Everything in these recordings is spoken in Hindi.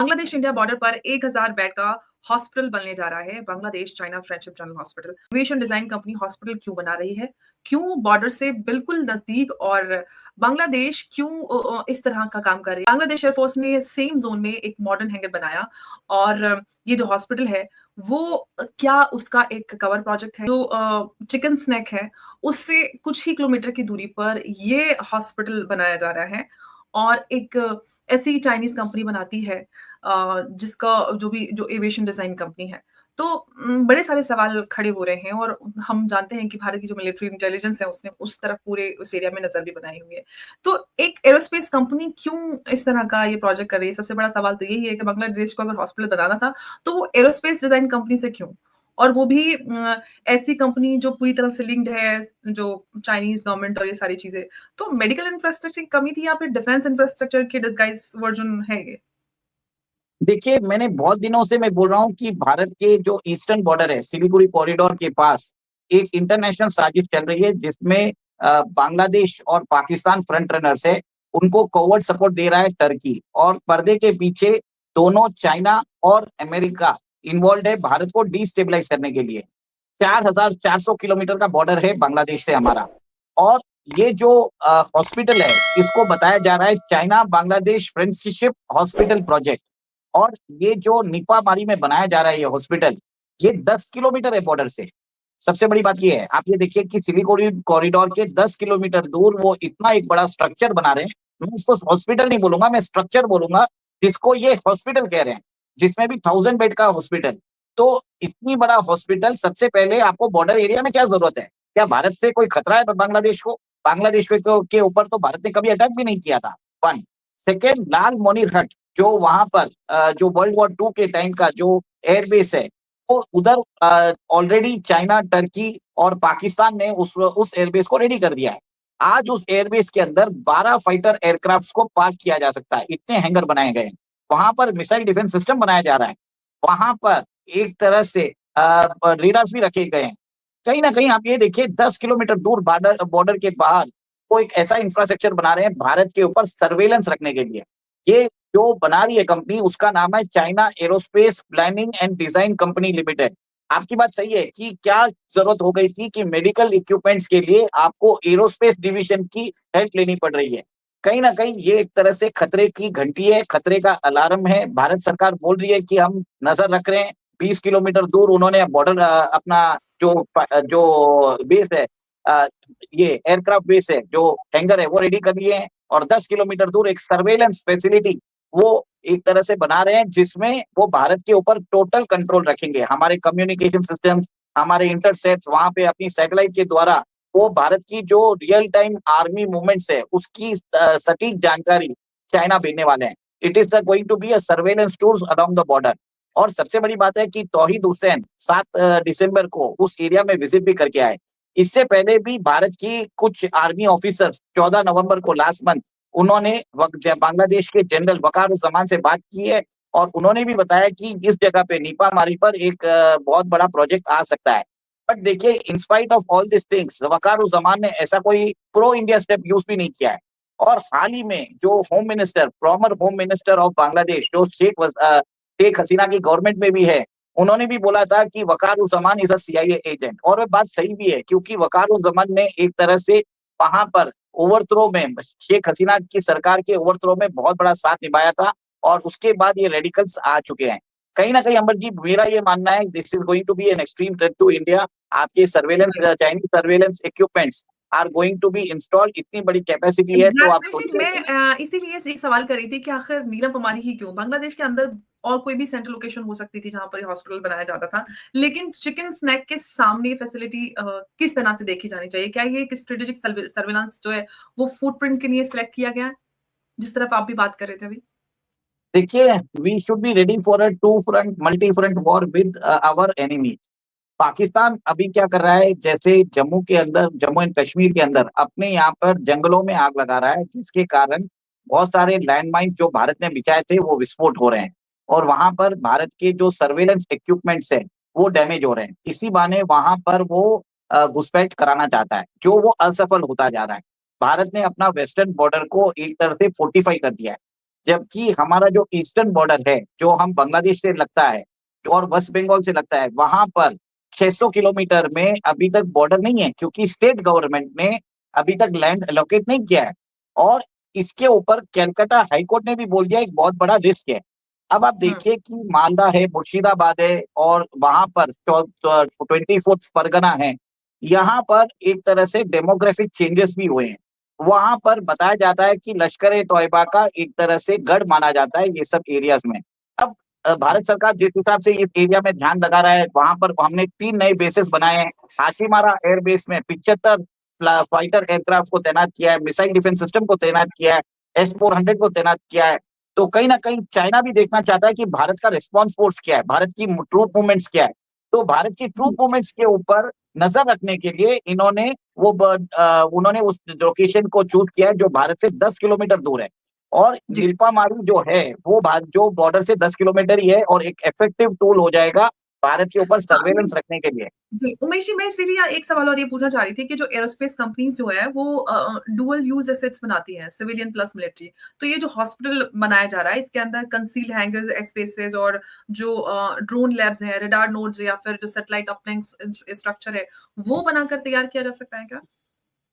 बांग्लादेश इंडिया बॉर्डर पर 1000 बेड का हॉस्पिटल बनने जा रहा है। Bangladesh China friendship general hospital. Aviation design company hospital क्यों बना रही है? क्यों बॉर्डर से बिल्कुल नजदीक और बांग्लादेश क्यों इस तरह का काम कर रही है? बांग्लादेश एयरफोर्स ने सेम जोन में एक मॉडर्न हैंगर बनाया और ये जो हॉस्पिटल है वो क्या उसका एक कवर प्रोजेक्ट है? जो चिकन स्नैक है उससे कुछ ही किलोमीटर की दूरी पर ये हॉस्पिटल बनाया जा रहा है और एक ऐसी चाइनीज कंपनी बनाती है जिसका जो एविएशन डिजाइन कंपनी है। तो बड़े सारे सवाल खड़े हो रहे हैं और हम जानते हैं कि भारत की जो मिलिट्री इंटेलिजेंस है उसने उस तरफ पूरे उस एरिया में नजर भी बनाई हुई है। तो एक एरोस्पेस कंपनी क्यों इस तरह का ये प्रोजेक्ट कर रही है? सबसे बड़ा सवाल तो यही है कि बांग्लादेश को अगर हॉस्पिटल बनाना था तो वो एरोस्पेस डिजाइन कंपनी से क्यों? और वो भी ऐसी कंपनी जो पूरी तरह से लिंक्ड है जो चाइनीज गवर्नमेंट और ये सारी चीजें। तो मेडिकल इंफ्रास्ट्रक्चर की कमी थी या फिर डिफेंस इंफ्रास्ट्रक्चर के डिसगाइज वर्जन है ये? देखिए, मैंने बहुत दिनों से मैं बोल रहा हूँ कि भारत के जो ईस्टर्न बॉर्डर है, सिलीगुड़ी कॉरिडोर के पास एक इंटरनेशनल साजिश चल रही है जिसमें बांग्लादेश और पाकिस्तान फ्रंट रनर्स है, उनको कोवर्ट सपोर्ट दे रहा है टर्की और पर्दे के पीछे दोनों चाइना और अमेरिका इन्वॉल्व है भारत को डिस्टेबलाइज करने के लिए। 4400 किलोमीटर का बॉर्डर है बांग्लादेश से हमारा और ये जो हॉस्पिटल है, इसको बताया जा रहा है China Bangladesh friendship hospital project. और ये जो निपामारी में बनाया जा रहा है ये हॉस्पिटल, ये 10 किलोमीटर है बॉर्डर से। सबसे बड़ी बात ये है, आप ये देखिए कि सिलीगुड़ी कॉरिडोर के 10 किलोमीटर दूर वो इतना एक बड़ा स्ट्रक्चर बना रहे हैं। मैं इसको हॉस्पिटल नहीं बोलूंगा, मैं स्ट्रक्चर बोलूंगा, जिसको ये हॉस्पिटल कह रहे हैं, जिसमें भी 1000 बेड का हॉस्पिटल। तो इतनी बड़ा हॉस्पिटल, सबसे पहले आपको बॉर्डर एरिया में क्या जरूरत है? क्या भारत से कोई खतरा है बांग्लादेश को? बांग्लादेश के ऊपर तो भारत ने कभी अटैक भी नहीं किया था। वन सेकेंड, लाल मोनीर हट जो वहां पर जो वर्ल्ड वॉर टू के टाइम का जो एयरबेस है, वो उधर ऑलरेडी चाइना, टर्की और पाकिस्तान ने उस एयरबेस को रेडी कर दिया है। आज उस एयरबेस के अंदर 12 फाइटर एयरक्राफ्ट को पार्क किया जा सकता है, इतने हैंगर बनाए गए हैं। वहां पर मिसाइल डिफेंस सिस्टम बनाया जा रहा है। वहां पर एक तरह से रेडार्स भी रखे गए हैं। कहीं ना कहीं आप ये देखिए, 10 किलोमीटर दूर बॉर्डर बॉर्डर के बाहर वो एक ऐसा इंफ्रास्ट्रक्चर बना रहे हैं भारत के ऊपर सर्वेलेंस रखने के लिए। ये जो बना रही है कंपनी, उसका नाम है China aerospace planning and design company limited. आपकी बात सही है कि क्या जरूरत हो गई थी कि मेडिकल इक्विपमेंट्स के लिए आपको एरोस्पेस डिवीजन की हेल्प लेनी पड़ रही है। कहीं ना कहीं ये एक तरह से खतरे की घंटी है, खतरे का अलार्म है। भारत सरकार बोल रही है कि हम नजर रख रहे हैं। 20 किलोमीटर दूर उन्होंने बॉर्डर अपना जो जो बेस है, अ, ये एयरक्राफ्ट बेस है, जो हैंगर है, वो रेडी कर लिए हैं। और 10 किलोमीटर दूर एक सर्वेलेंस फैसिलिटी वो एक तरह से बना रहे हैं, जिसमें वो भारत के ऊपर टोटल कंट्रोल रखेंगे। हमारे कम्युनिकेशन सिस्टम्स, हमारे इंटरसेप्ट, वहां पे अपनी सैटेलाइट के द्वारा वो भारत की जो रियल टाइम आर्मी मूवमेंट्स है उसकी सटीक जानकारी चाइना भेजने वाले हैं। It is going to be a surveillance tools along the border. और सबसे बड़ी बात है कि तौहीद हुसैन 7 दिसंबर को उस एरिया में विजिट भी करके आए। इससे पहले भी भारत की कुछ आर्मी ऑफिसर्स 14 नवंबर को लास्ट मंथ उन्होंने बांग्लादेश के जनरल वकारुज्जमान से बात की है और उन्होंने भी बताया कि इस जगह पे नीपामारी पर एक बहुत बड़ा प्रोजेक्ट आ सकता है। बट देखिए, in spite of all this things, Waqaruzzaman ने ऐसा कोई प्रो इंडिया स्टेप यूज भी नहीं किया है। और हाल ही में जो home minister, farmer home minister of Bangladesh, जो शेख हसीना की गवर्नमेंट में भी है, उन्होंने भी बोला था कि Wakeruzzaman is a CIA agent. और वह बात सही भी है, क्योंकि वकारुज्जमान ने एक तरह से वहां पर ओवरथ्रो में, शेख हसीना की सरकार के ओवरथ्रो में बहुत बड़ा साथ निभाया था। और उसके बाद ये रेडिकल्स आ चुके हैं। कहीं ना कहीं अमर जी, मेरा ये मानना है this is going to be an extreme threat to India. आपके surveillance, Chinese surveillance equipments are going to be installed. इतनी बड़ी कैपेसिटी है, तो आप एग्जैक्टली सोचिए। मैं इसीलिए ये सवाल कर रही थी कि आखिर नीलम कुमारी ही क्यों? बांग्लादेश के अंदर और कोई भी सेंट्रल लोकेशन हो सकती थी जहां पर ये हॉस्पिटल बनाया जाता था, लेकिन चिकन स्नैक के सामने फैसिलिटी किस तरह से देखी जानी चाहिए? क्या ये एक स्ट्रेटेजिक सर्विलांस जो है वो फुटप्रिंट के लिए सिलेक्ट किया गया है, जिस तरफ आप भी बात कर रहे थे अभी? देखिए, we should be ready for a two front multi front war with our enemies. Pakistan अभी क्या कर रहा है, जैसे जम्मू के अंदर, जम्मू एंड कश्मीर के अंदर अपने यहाँ पर जंगलों में आग लगा रहा है, जिसके कारण बहुत सारे लैंडमाइन जो भारत ने बिछाए थे वो विस्फोट हो रहे हैं। और वहां पर भारत के जो सर्वेलेंस इक्विपमेंट्स है वो डैमेज हो रहे हैं। इसी बहाने वहां पर वो घुसपैठ कराना चाहता है, जो वो असफल होता जा रहा है। भारत ने अपना वेस्टर्न बॉर्डर को एक तरह से फोर्टिफाई कर दिया है। जबकि हमारा जो ईस्टर्न बॉर्डर है, जो हम बांग्लादेश से लगता है और वेस्ट बंगाल से लगता है, वहां पर 600 किलोमीटर में अभी तक बॉर्डर नहीं है, क्योंकि स्टेट गवर्नमेंट ने अभी तक लैंड एलोकेट नहीं किया है। और इसके ऊपर कलकत्ता हाईकोर्ट ने भी बोल दिया एक बहुत बड़ा रिस्क है। अब आप हुँ, देखिए कि मालदा है, मुर्शिदाबाद है और वहां पर 24 परगना है, यहाँ पर एक तरह से डेमोग्राफिक चेंजेस भी हुए हैं। वहां पर बताया जाता है कि लश्कर ए तोयबा का एक तरह से गढ़ माना जाता है ये सब एरियाज में। अब भारत सरकार जिस हिसाब से इस एरिया में ध्यान लगा रहा है, वहां पर हमने 3 नए बेसेस बनाए हैं। हाशिमारा एयरबेस में 75 फाइटर एयरक्राफ्ट को तैनात किया है, मिसाइल डिफेंस सिस्टम को तैनात किया है, S-400 को तैनात किया है। तो कहीं ना कहीं चाइना भी देखना चाहता है कि भारत का रिस्पॉन्स फोर्स क्या है, भारत की ट्रूप मूवमेंट्स क्या है। तो भारत की ट्रूप जी, मूवमेंट्स के ऊपर नजर रखने के लिए उन्होंने उस लोकेशन को चूज किया है जो भारत से 10 किलोमीटर दूर है। और जी। नीलफामारी जो है वो जो बॉर्डर से 10 किलोमीटर ही है और एक इफेक्टिव टूल हो जाएगा भारत के ऊपर हाँ, सर्वेलेंस रखने के लिए। जी, उमेश जी, मैं इसीलिए एक सवाल और ये पूछना चाह रही थी कि जो एयरोस्पेस कंपनीज़ जो है वो डुअल यूज़ एसेट्स बनाती हैं, सिविलियन प्लस मिलिट्री। तो ये जो हॉस्पिटल बनाया जा रहा है, इसके अंदर कंसील्ड हैंगर्स, स्पेसेस और जो ड्रोन लैब्स हैं, रडार नोड्स या फिर जो सैटेलाइट अपलिंक स्ट्रक्चर है, वो बनाकर तैयार किया जा सकता है क्या?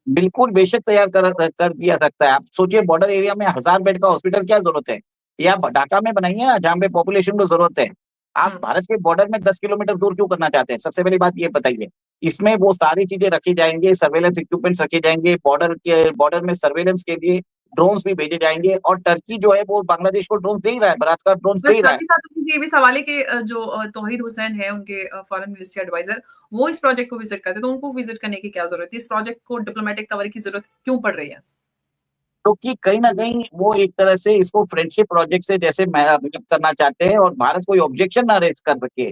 बिल्कुल, बेशक तैयार कर दिया सकता है। आप सोचिए बॉर्डर एरिया में 1000 बेड का हॉस्पिटल क्या ज़रूरत है? या ढाका में बनाइए ना जहाँ पे पॉपुलेशन को ज़रूरत है। आप हुँ, भारत के बॉर्डर में 10 किलोमीटर दूर क्यों करना चाहते हैं? सबसे पहली बात ये बताइए। इसमें वो सारी चीज़ें रखी जाएँगी, सर्वेलेंस इक्विपमेंट्स रखे जाएँगे, बॉर्डर में सर्वेलेंस के लिए ड्रोन्स भी भेजे जाएँगे और टर्की जो है वो बांग्लादेश को ड्रोन्स दे ही रहा है, बरात का ड्रोन्स दे बस ही रहा साथ है। ही साथ मुझे ये भी सवाल है कि जो तौहीद हुसैन है, उनके फॉरेन मिनिस्ट्री एडवाइज़र, वो इस प्रोजेक्ट को विज़िट करते हैं, तो उनको विज़िट करने की क्या ज़रूरत है? इस प्रोजेक्ट को डिप्लोमैटिक कवर की ज़रूरत क्यों पड़ रही है? क्योंकि कहीं न कहीं वो एक तरह से इसको फ्रेंडशिप प्रोजेक्ट से जैसे मतलब करना चाहते हैं और भारत कोई ऑब्जेक्शन ना रेज़ कर सके,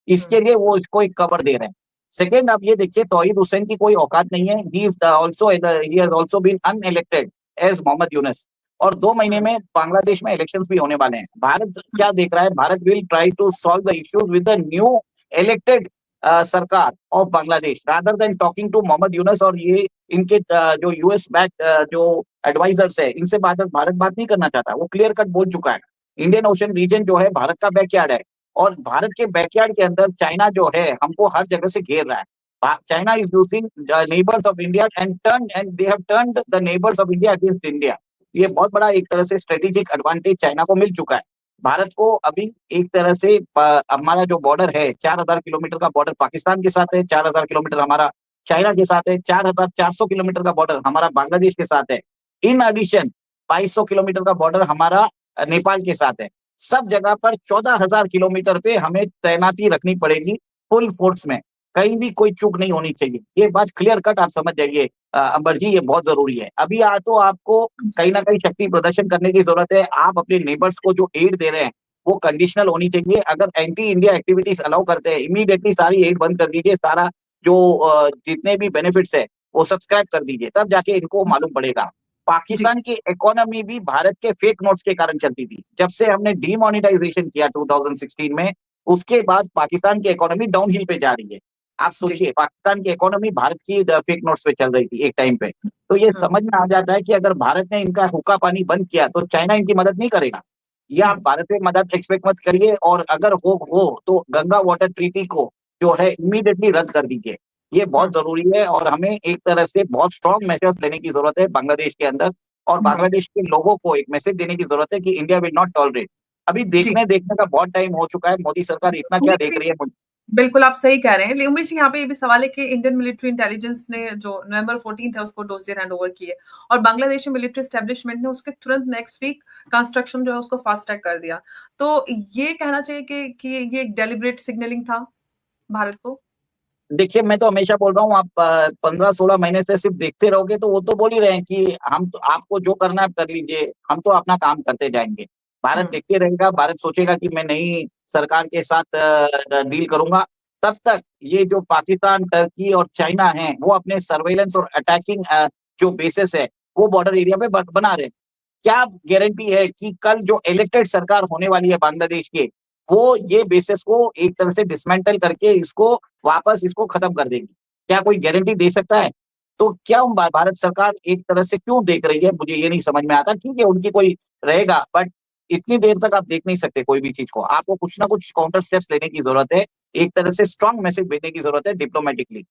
हुँ, इसके लिए वो इसको एक कवर दे रहे हैं। सेकंड आप ये देखिए तौहीद हुसैन की कोई औकात नहीं है, he has also been unelected as Mohammad Yunus और 2 महीने हुँ, में बांग्लादेश में इलेक्शंस भी होने वाले हैं। भारत हुँ, क्या देख रहा है, Bharat will try to solve the issues with the new elected sarkar of Bangladesh rather than talking to Muhammad Yunus और ये इनके जो यूएस बैक्ड जो एडवाइजर्स है, इनसे भारत भारत बात नहीं करना चाहता। वो क्लियर कट बोल चुका है। इंडियन ओशन रीजन जो है भारत का बैकयार्ड है और भारत के बैकयार्ड के अंदर चाइना जो है हमको हर जगह से घेर रहा है। China is using the neighbours of India and they have turned the neighbours of India against India. ये बहुत बड़ा एक तरह से स्ट्रेटेजिक एडवांटेज चाइना को मिल चुका है। भारत को अभी एक तरह से हमारा जो बॉर्डर है 4000 किलोमीटर का बॉर्डर पाकिस्तान के साथ है, 4000 किलोमीटर हमारा चाइना के साथ है, 4400 किलोमीटर का बॉर्डर हमारा बांग्लादेश के साथ है। इन एडिशन 2200 किलोमीटर का बॉर्डर हमारा नेपाल के साथ है। सब जगह पर 14,000 किलोमीटर पे हमें तैनाती रखनी पड़ेगी फुल फोर्स में। कहीं भी कोई चूक नहीं होनी चाहिए। ये बात क्लियर कट आप समझ जाइए अंबर जी ये बहुत ज़रूरी है। अभी तो आपको कहीं न कहीं शक्ति प्रदर्शन करने की ज़रूरत है। आप अपने नेबर्स को जो एड दे रहे हैं, वो कंडीशनल होनी चाहिए। अगर एंटी इंडिया एक्टिविटीज़ अलाउ करते हैं, इमीडिएटली सारी एड बंद कर दीजिए। सारा जो जितने भी बेनिफिट्स है, वो सब्सक्राइब कर दीजिए। तब जाके इनको मालूम पड़ेगा। जी, पाकिस्तान की इकोनॉमी भी भारत के फेक नोट्स के कारण चलती थी। जब से हमने डीमोनेटाइजेशन किया 2016 में, उसके बाद पाकिस्तान की इकोनॉमी डाउनहिल पे जा रही है। आप जी, सोचिए पाकिस्तान की इकोनॉमी भारत की फेक नोट्स पे चल रही थी एक टाइम पे। तो ये हुँ, समझ में आ जाता है कि अगर भारत ने इनका हुक्का पानी बंद किया तो चाइना इनकी मदद नहीं करेगा। या हुँ, आप भारत से मदद एक्सपेक्ट मत करिए और अगर हो तो गंगा वाटर ट्रीटी को जो है इमीडिएटली रद्द कर दीजिए। ये हुँ, बहुत ज़रूरी है और हमें एक तरह से बहुत स्ट्रॉन्ग मेजर्स लेने की ज़रूरत है बांग्लादेश के अंदर और हुँ, बांग्लादेश के लोगों को एक मैसेज देने की ज़रूरत है कि इंडिया विल नॉट टॉलरेट। अभी जी। देखने-देखने का बहुत टाइम हो चुका है, मोदी सरकार इतना क्या उमेश देख जी, रही है मुझ बिल्कुल आप सही कह रहे हैं। उमेश जी, यहाँ पे ये भी सवाल है कि इंडियन मिलिट्री इंटेलिजेंस ने जो नवंबर 14th है उसको डोसियर हैंडओवर की है और बांग्लादेशी मिलिट्री एस्टेब्लिशमेंट ने उसके तुरंत नेक्स्ट वीक कंस्ट्रक्शन जो है उसको फास्ट ट्रैक कर दिया। तो ये कहना चाहिए कि ये एक डेलिब्रेट सिग्नलिंग था भारत को? देखिए, मैं तो हमेशा बोल रहा हूँ आप 15-16 महीने से सिर्फ़ देखते रहोगे तो वो तो बोल ही रहे हैं कि हम तो आपको जो करना है आप कर लीजिए, हम तो अपना काम करते जाएँगे। भारत हुँ, देखते रहेगा, भारत सोचेगा कि मैं नई सरकार के साथ डील करूँगा, तब तक ये जो पाकिस्तान, टर्की और चाइना हैं, वो अपने सर्वेलेंस और अटैकिंग जो बेसेस है, वो बॉर्डर एरिया पे बना रहे हैं। क्या गारंटी है कि कल जो इलेक्टेड सरकार होने वाली है बांग्लादेश की, वो ये बेसिस को एक तरह से डिसमेंटल करके इसको वापस इसको खत्म कर देगी? क्या कोई गारंटी दे सकता है? तो क्या भारत सरकार एक तरह से क्यों देख रही है? मुझे ये नहीं समझ में आता। ठीक है, उनकी कोई रहेगा बट इतनी देर तक आप देख नहीं सकते कोई भी चीज को। आपको कुछ ना कुछ काउंटर स्टेप्स लेने की जरूरत है, एक तरह से स्ट्रांग मैसेज भेजने की जरूरत है डिप्लोमेटिकली।